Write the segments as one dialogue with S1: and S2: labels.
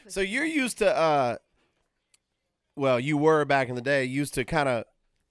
S1: So you're used to, well, you were back in the day, used to kind of,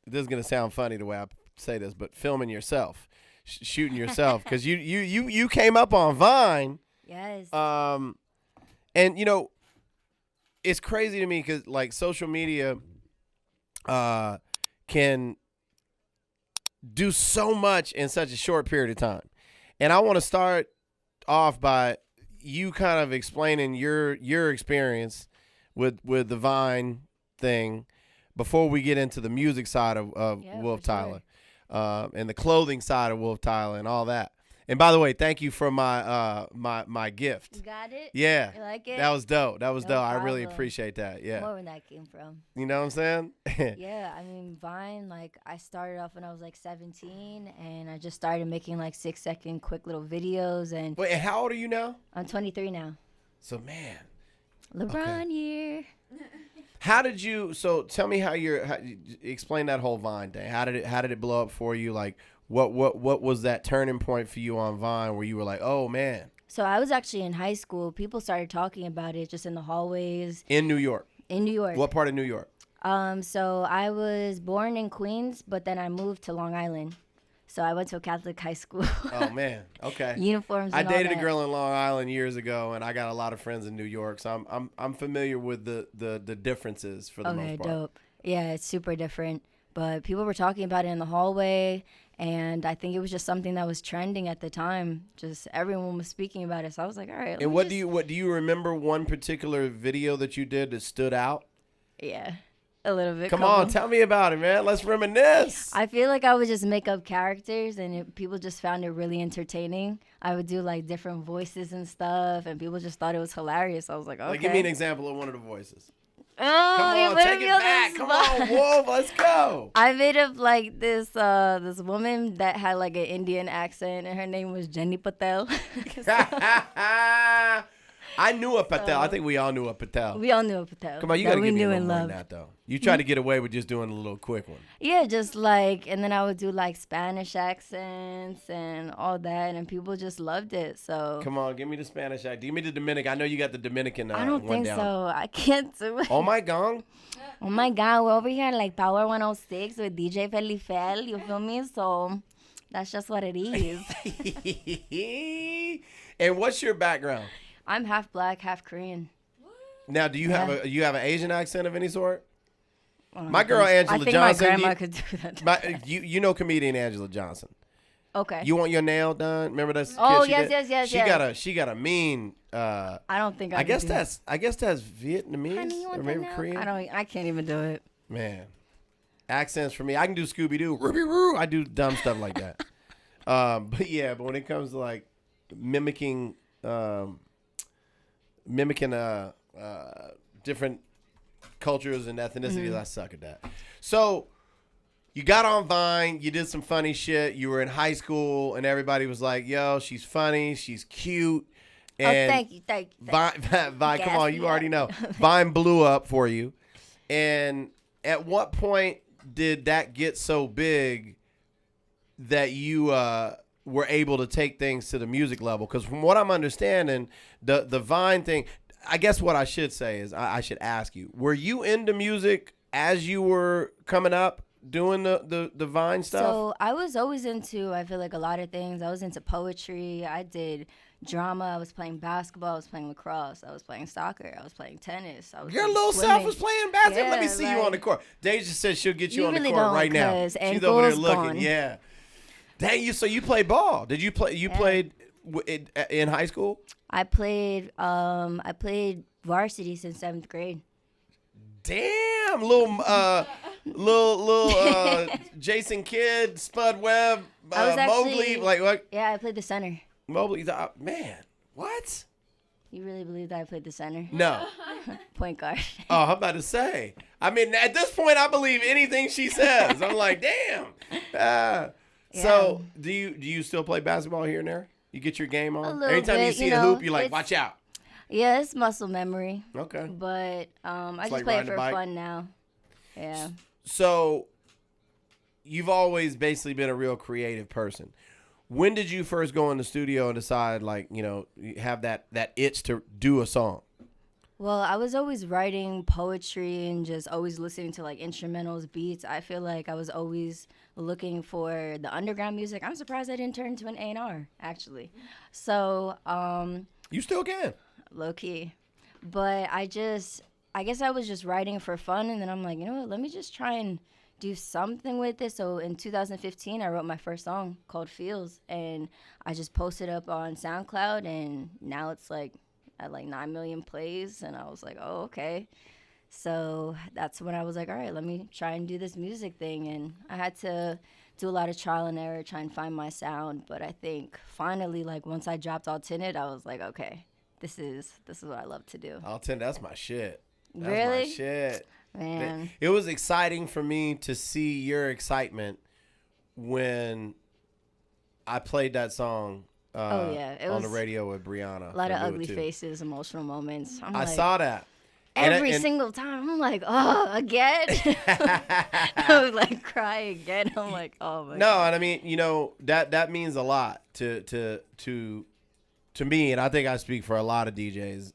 S1: this is going to sound funny the way I say this, but filming yourself, shooting yourself. Because you came up on Vine.
S2: Yes.
S1: And, you know, it's crazy to me because, like, social media can do so much in such a short period of time. And I want to start off by you kind of explaining your experience with the Vine thing before we get into the music side of Wolftyla, and the clothing side of Wolftyla and all that. And by the way, thank you for my my gift.
S2: You got it?
S1: Yeah.
S2: You like it?
S1: That was dope. That was
S2: No
S1: dope. I really
S2: problem.
S1: appreciate that. Yeah.
S2: More where that came from.
S1: You know what I'm saying?
S2: Yeah, I mean, Vine, like, I started off when I was, like, 17, and I just started making, like, 6-second quick little videos. And
S1: Wait, and how old are you now?
S2: I'm 23 now.
S1: So, man.
S2: LeBron year.
S1: How did you, so tell me explain that whole Vine thing. How did it blow up for you? Like, what was that turning point for you on Vine where you were like, oh, man?
S2: So I was actually in high school. People started talking about it just in the hallways.
S1: In New York?
S2: In New York.
S1: What part of New York?
S2: So I was born in Queens, but then I moved to Long Island. So I went to a Catholic high school.
S1: Oh, man. Okay.
S2: Uniforms and
S1: I dated
S2: all
S1: a
S2: that.
S1: girl in Long Island years ago, and I got a lot of friends in New York, so I'm familiar with the differences for the most part.
S2: Dope. Yeah, it's super different. But people were talking about it in the hallway, and I think it was just something that was trending at the time. Just everyone was speaking about it, so I was like, all right.
S1: And what do you remember one particular video that you did that stood out?
S2: Yeah, a little bit.
S1: Come on, tell me about it, man. Let's reminisce.
S2: I feel like I would just make up characters, and people just found it really entertaining. I would do, like, different voices and stuff, and people just thought it was hilarious. I was like, okay.
S1: Like, give me an example of one of the voices.
S2: Oh,
S1: Come on, take it back. Come on, Wolf, let's go.
S2: I made up, like, this woman that had, like, an Indian accent, and her name was Jenny Patel.
S1: I knew a Patel. I think we all knew a Patel.
S2: We all knew a Patel.
S1: Come on, you got to give me a little more
S2: love.
S1: than that, though. You tried to get away with just doing a little quick one.
S2: Yeah, just, like, and then I would do, like, Spanish accents and all that, and people just loved it, so.
S1: Come on, give me the Spanish accent. Give me the Dominican. I know you got the Dominican
S2: I don't think
S1: down.
S2: so. I can't do it.
S1: Oh, my God.
S2: Oh, my God. We're over here at, like, Power 106 with DJ Felli Fel. You feel me? So that's just what it is.
S1: And what's your background?
S2: I'm half black, half Korean.
S1: Now, do you have an Asian accent of any sort?
S2: Well,
S1: My girl Angela
S2: I think
S1: Johnson.
S2: my grandma could do that.
S1: You know comedian Angela Johnson.
S2: Okay.
S1: You want your nail done? Remember that?
S2: Oh,
S1: kid
S2: yes.
S1: She got a mean.
S2: I don't think I
S1: guess
S2: can do
S1: that's Vietnamese
S2: Honey, you want
S1: or maybe
S2: that now?
S1: Korean.
S2: I can't even do it.
S1: Man, accents for me. I can do Scooby Doo. Ruby Roo. I do dumb stuff like that. But when it comes to, like, mimicking different cultures and ethnicities, I suck at that. So you got on Vine, you did some funny shit. You were in high school, and everybody was like, "Yo, she's funny, she's cute." And
S2: thank you.
S1: Vine, come on, you already know. Vine blew up for you. And at what point did that get so big that you were able to take things to the music level? Because from what I'm understanding, the Vine thing, I guess what I should say is I should ask you, were you into music as you were coming up doing the Vine stuff?
S2: So I was always into, I feel like, a lot of things. I was into poetry. I did drama. I was playing basketball. I was playing lacrosse. I was playing soccer. I was playing tennis.
S1: Your little self was playing basketball.
S2: Yeah,
S1: Let me see you on the court. Deja said she'll get you on
S2: really
S1: the court
S2: don't,
S1: right now.
S2: 'cause
S1: She's over there
S2: ankle's
S1: looking.
S2: gone.
S1: Yeah. Dang, so you played ball? Did you play? You played in high school?
S2: I played varsity since 7th grade.
S1: Damn, little Jason Kidd, Spud Webb,
S2: I was actually,
S1: Mowgli, like what?
S2: Yeah, I played the center.
S1: Mowgli, man, what?
S2: You really believe that I played the center?
S1: No.
S2: Point guard.
S1: Oh, I'm about to say. I mean, at this point, I believe anything she says. I'm like, damn. So, do you still play basketball here and there? You get your game on? Every time you see a hoop, you're like, watch out.
S2: Yeah, it's muscle memory.
S1: Okay.
S2: But I just play it for fun now. Yeah.
S1: So, you've always basically been a real creative person. When did you first go in the studio and decide, like, you know, you have that itch to do a song?
S2: Well, I was always writing poetry and just always listening to like instrumentals, beats. I feel like I was always looking for the underground music. I'm surprised I didn't turn into an A&R, actually. So,
S1: You still can.
S2: low key. But I guess I was just writing for fun, and then I'm like, you know what, let me just try and do something with it. So in 2015, I wrote my first song called Feels, and I just posted up on SoundCloud, and now it's like at like 9 million plays, and I was like, oh, okay. So that's when I was like, all right, let me try and do this music thing. And I had to do a lot of trial and error, try and find my sound. But I think finally, like once I dropped All Tinted, I was like, okay, this is what I love to do.
S1: I'll tell you, that's my shit. That's
S2: Really?
S1: my shit.
S2: Man.
S1: It was exciting for me to see your excitement when I played that song
S2: Oh, yeah. It
S1: on the
S2: was
S1: radio with Brianna.
S2: a lot of
S1: from
S2: ugly
S1: Do It Too.
S2: faces, emotional moments. I'm
S1: I
S2: like,
S1: saw that.
S2: every
S1: And-
S2: single time. I'm like, oh, again? I would like cry again. I'm like, oh my
S1: No,
S2: God.
S1: and I mean, you know, that means a lot to me, and I think I speak for a lot of DJs.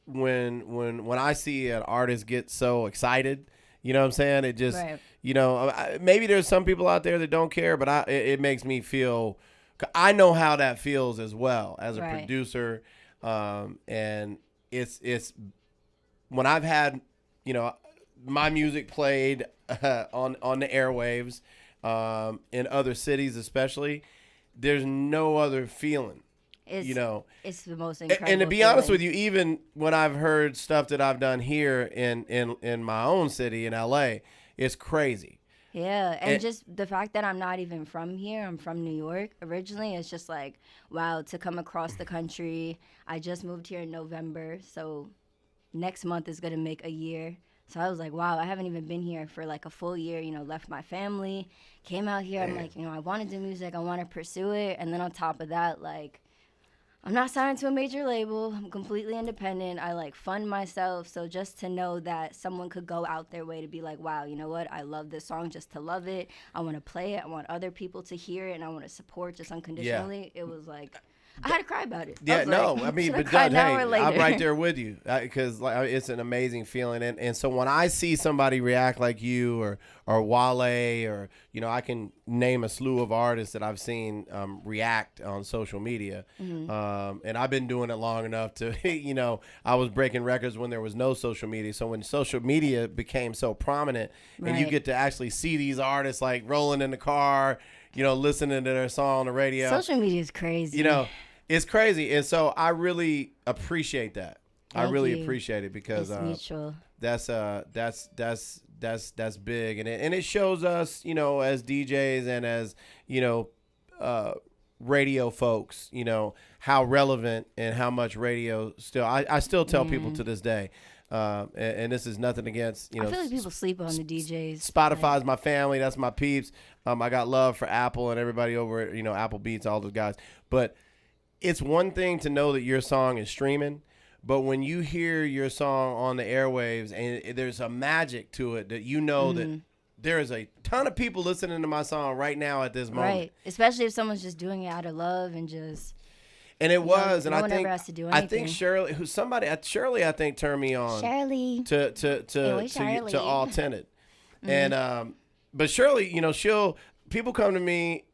S1: When I see an artist get so excited, you know what I'm saying? It just,
S2: Right.
S1: you know, maybe there's some people out there that don't care, but it makes me feel. I know how that feels as well as a
S2: Right.
S1: producer, and it's when I've had, you know, my music played on the airwaves in other cities, especially. There's no other feeling.
S2: It's,
S1: You know,
S2: it's the most incredible
S1: and to be honest
S2: feeling.
S1: with you, even when I've heard stuff that I've done here in my own city in LA, it's crazy.
S2: Yeah, and
S1: And-
S2: just the fact that I'm not even from here, I'm from New York originally, it's just like, wow, to come across the country. I just moved here in November, so next month is going to make a year. So I was like, wow, I haven't even been here for like a full year, you know, left my family, came out here. I'm like, you know, I want to do music, I want to pursue it. And then on top of that, like, I'm not signed to a major label. I'm completely independent. I like fund myself. So just to know that someone could go out their way to be like, wow, you know what? I love this song just to love it. I want to play it. I want other people to hear it, and I want to support just unconditionally. It was like, I had to cry about it.
S1: Yeah,
S2: was
S1: no,
S2: like,
S1: I mean,
S2: should
S1: but
S2: cry
S1: Doug,
S2: now
S1: hey,
S2: or later?
S1: I'm right there with you because like it's an amazing feeling, and so when I see somebody react like you or Wale or you know I can name a slew of artists that I've seen react on social media, and I've been doing it long enough to you know I was breaking records when there was no social media, so when social media became so prominent, and you
S2: Right.
S1: get to actually see these artists like rolling in the car, you know, listening to their song on the radio.
S2: Social media is crazy.
S1: You know, it's crazy, and so I really appreciate that. I
S2: Thank
S1: really
S2: you.
S1: appreciate it because
S2: It's mutual.
S1: that's big, and it shows us, you know, as DJs and as you know, radio folks, you know, how relevant and how much radio still. I still tell people to this day, and this is nothing against you know.
S2: I feel like people sleep on the DJs.
S1: Spotify's my family. That's my peeps. I got love for Apple and everybody over at, you know, Apple Beats, all those guys. But it's one thing to know that your song is streaming, but when you hear your song on the airwaves and there's a magic to it that you know that there is a ton of people listening to my song right now at this moment.
S2: Right. Especially if someone's just doing it out of love and just.
S1: And it was, and
S2: no
S1: I
S2: one
S1: think
S2: ever has to do
S1: I think
S2: anything.
S1: Shirley I think turned me on
S2: Shirley.
S1: to
S2: Shirley.
S1: All Tinted. And but Shirley, you know, people come to me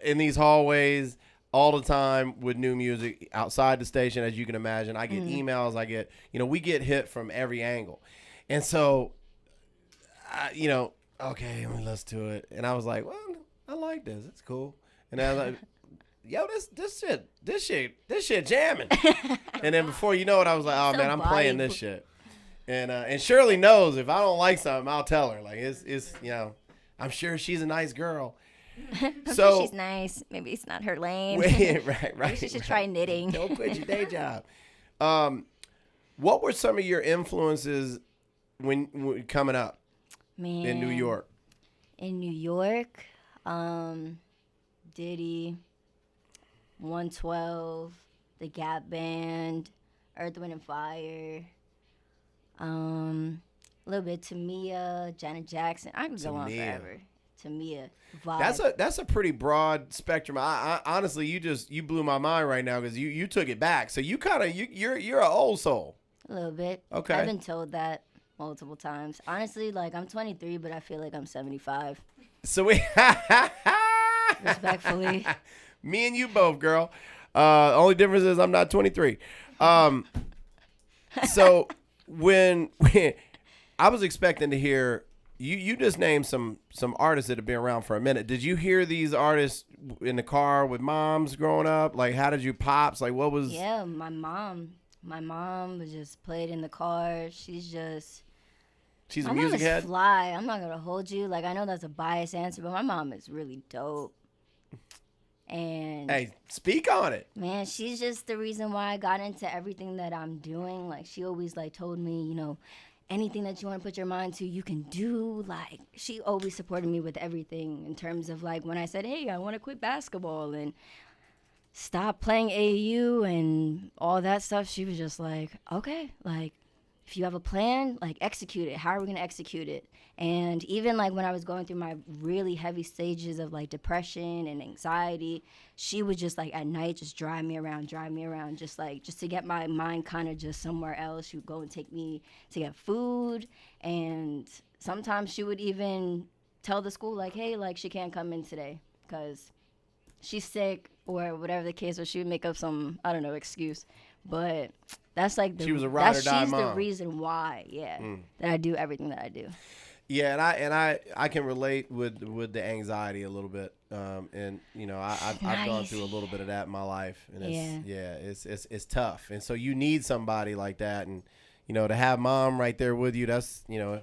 S1: in these hallways all the time with new music outside the station, as you can imagine. I get emails, you know, we get hit from every angle. And so you know, okay, let me listen to it. And I was like, well, I like this. It's cool. And I was like, yo, this shit jamming. And then before you know it, I was like, oh
S2: So
S1: man, I'm playing
S2: vibe.
S1: this shit. And Shirley knows if I don't like something, I'll tell her. Like it's you know, I'm sure she's a nice girl.
S2: I'm
S1: So
S2: sure she's nice. Maybe it's not her lane.
S1: right.
S2: Maybe she should try knitting.
S1: Don't quit your day job. What were some of your influences when coming up
S2: Man.
S1: in New York?
S2: In New York, Diddy, 112, The Gap Band, Earth, Wind and Fire, a little bit Tamia, Janet Jackson. I could go on
S1: Tamia.
S2: forever. Tamia vibe.
S1: That's a pretty broad spectrum. I honestly, you blew my mind right now because you took it back. So you kind of you're an old soul.
S2: A little bit.
S1: Okay.
S2: I've been told that multiple times. Honestly, like I'm 23, but I feel like I'm 75.
S1: So we
S2: Respectfully.
S1: Me and you both, girl. Only difference is I'm not 23. So when I was expecting to hear you just named some artists that have been around for a minute. Did you hear these artists in the car with moms growing up? Like, how did you pops? Like, what was?
S2: Yeah, my mom was just played in the car. She's a music
S1: head.
S2: Fly. I'm not gonna hold you. Like, I know that's a biased answer, but my mom is really dope. And
S1: hey, speak on it.
S2: Man, she's just the reason why I got into everything that I'm doing. Like, she always like told me, you know, anything that you want to put your mind to, you can do. Like, she always supported me with everything in terms of like when I said, hey, I want to quit basketball and stop playing AAU and all that stuff. She was just like, okay, like if you have a plan, like execute it. How are we gonna execute it? And even like when I was going through my really heavy stages of like depression and anxiety, she would just like at night just drive me around, just to get my mind kind of just somewhere else. She would go and take me to get food, and sometimes she would even tell the school like, hey, like she can't come in today because she's sick or whatever the case was. She would make up some, I don't know, excuse. But that's like
S1: she was a ride or die
S2: she's
S1: mom.
S2: The reason why, that I do everything that I do.
S1: Yeah, and I can relate with the anxiety a little bit, and you know I've gone through a little bit of that in my life, and it's tough, and so you need somebody like that, and you know to have mom right there with you, that's you know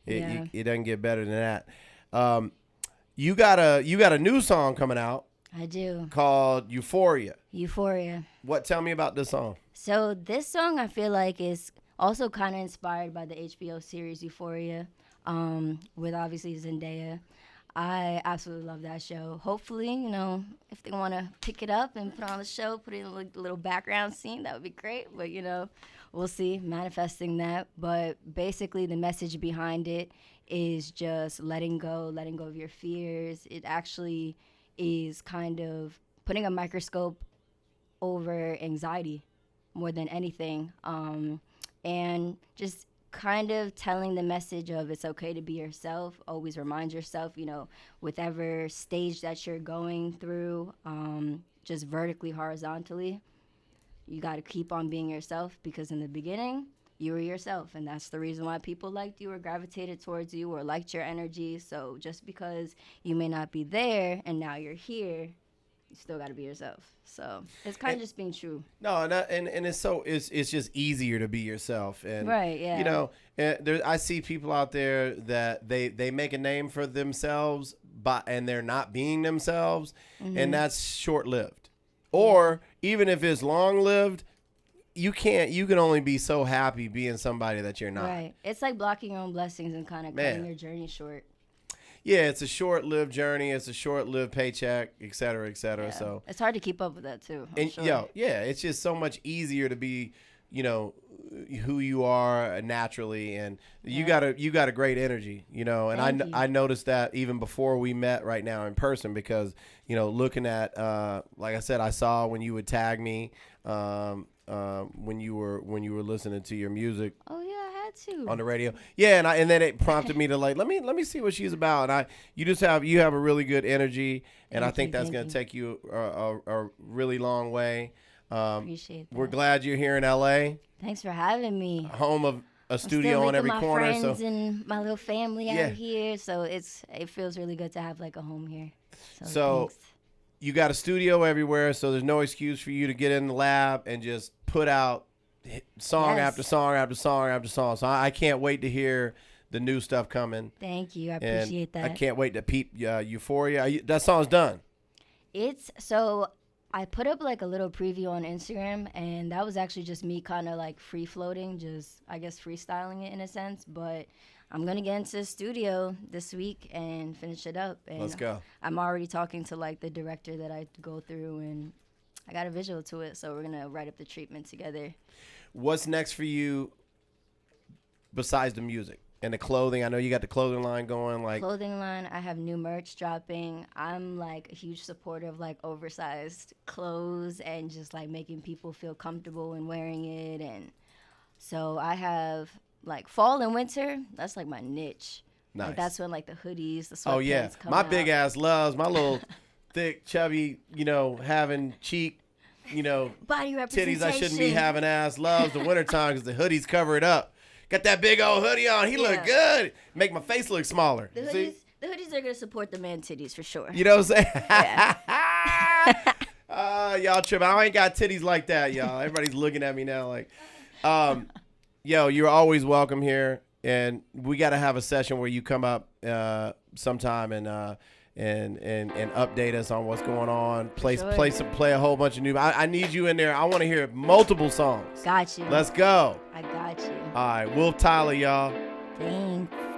S1: it doesn't get better than that. You got a new song coming out.
S2: I do.
S1: Called Euphoria.
S2: Euphoria.
S1: What? Tell me about this song.
S2: So this song I feel like is also kind of inspired by the HBO series Euphoria, with obviously Zendaya. I absolutely love that show. Hopefully, you know, if they want to pick it up and put on the show, put in a little background scene, that would be great. But, you know, we'll see, manifesting that. But basically the message behind it is just letting go of your fears. It actually is kind of putting a microscope over anxiety more than anything, and just kind of telling the message of it's okay to be yourself. Always remind yourself, you know, whatever stage that you're going through, just vertically, horizontally, you got to keep on being yourself, because in the beginning you were yourself, and that's the reason why people liked you or gravitated towards you or liked your energy. So just because you may not be there and now you're here, you still got to be yourself. So it's kind of just being true.
S1: No, and it's just easier to be yourself. And
S2: right, yeah.
S1: You know, I see people out there that they make a name for themselves, and they're not being themselves, and that's short lived. Or even if it's long lived, you can only be so happy being somebody that you're not.
S2: Right. It's like blocking your own blessings and kind of cutting your journey short.
S1: Yeah, it's a short-lived journey. It's a short-lived paycheck, et cetera, et cetera.
S2: Yeah.
S1: So
S2: it's hard to keep up with that too.
S1: It's just so much easier to be, you know, who you are naturally, and you got a great energy, you know. And I noticed that even before we met right now in person, because you know, looking at like I said, I saw when you would tag me when you were listening to your music.
S2: Oh yeah. Too.
S1: On the radio, and then it prompted me to like let me see what she's about. And you have a really good energy, and I think that's gonna take you a really long way.
S2: Appreciate that.
S1: We're glad you're here in LA.
S2: Thanks for having me.
S1: Home of a studio on every corner.
S2: My friends and my little family out here, so it feels really good to have like a home here. So thanks.
S1: You got a studio everywhere, so there's no excuse for you to get in the lab and just put out song after song after song after song. So I can't wait to hear the new stuff coming.
S2: Thank you. I appreciate that.
S1: I can't wait to peep Euphoria. That song's done.
S2: I put up like a little preview on Instagram, and that was actually just me kind of like free floating, just I guess freestyling it in a sense. But I'm going to get into the studio this week and finish it up. And
S1: let's go.
S2: I'm already talking to like the director that I go through, and I got a visual to it, so we're going to write up the treatment together.
S1: What's next for you besides the music? and the clothing. I know you got the clothing line going. Like
S2: clothing line, I have new merch dropping. I'm like a huge supporter of like oversized clothes and just like making people feel comfortable in wearing it. And so I have like fall and winter. That's like my niche.
S1: Nice.
S2: Like, that's when like the hoodies, the sweatpants.
S1: Oh yeah,
S2: come
S1: my
S2: out.
S1: big ass loves my little thick, chubby, having cheek,
S2: body representation.
S1: titties I shouldn't be having ass loves the wintertime because the hoodies cover it up. Got that big old hoodie on. He look good. Make my face look smaller.
S2: The hoodies are going to support the man titties for sure.
S1: You know what I'm saying?
S2: Yeah.
S1: Y'all tripping. I ain't got titties like that, y'all. Everybody's looking at me now like, yo, you're always welcome here. And we got to have a session where you come up sometime and update us on what's going on. Play a whole bunch of new. I need you in there. I want to hear multiple songs.
S2: Got you.
S1: Let's go.
S2: I got you.
S1: All right, Wolftyla, y'all.
S2: Thanks.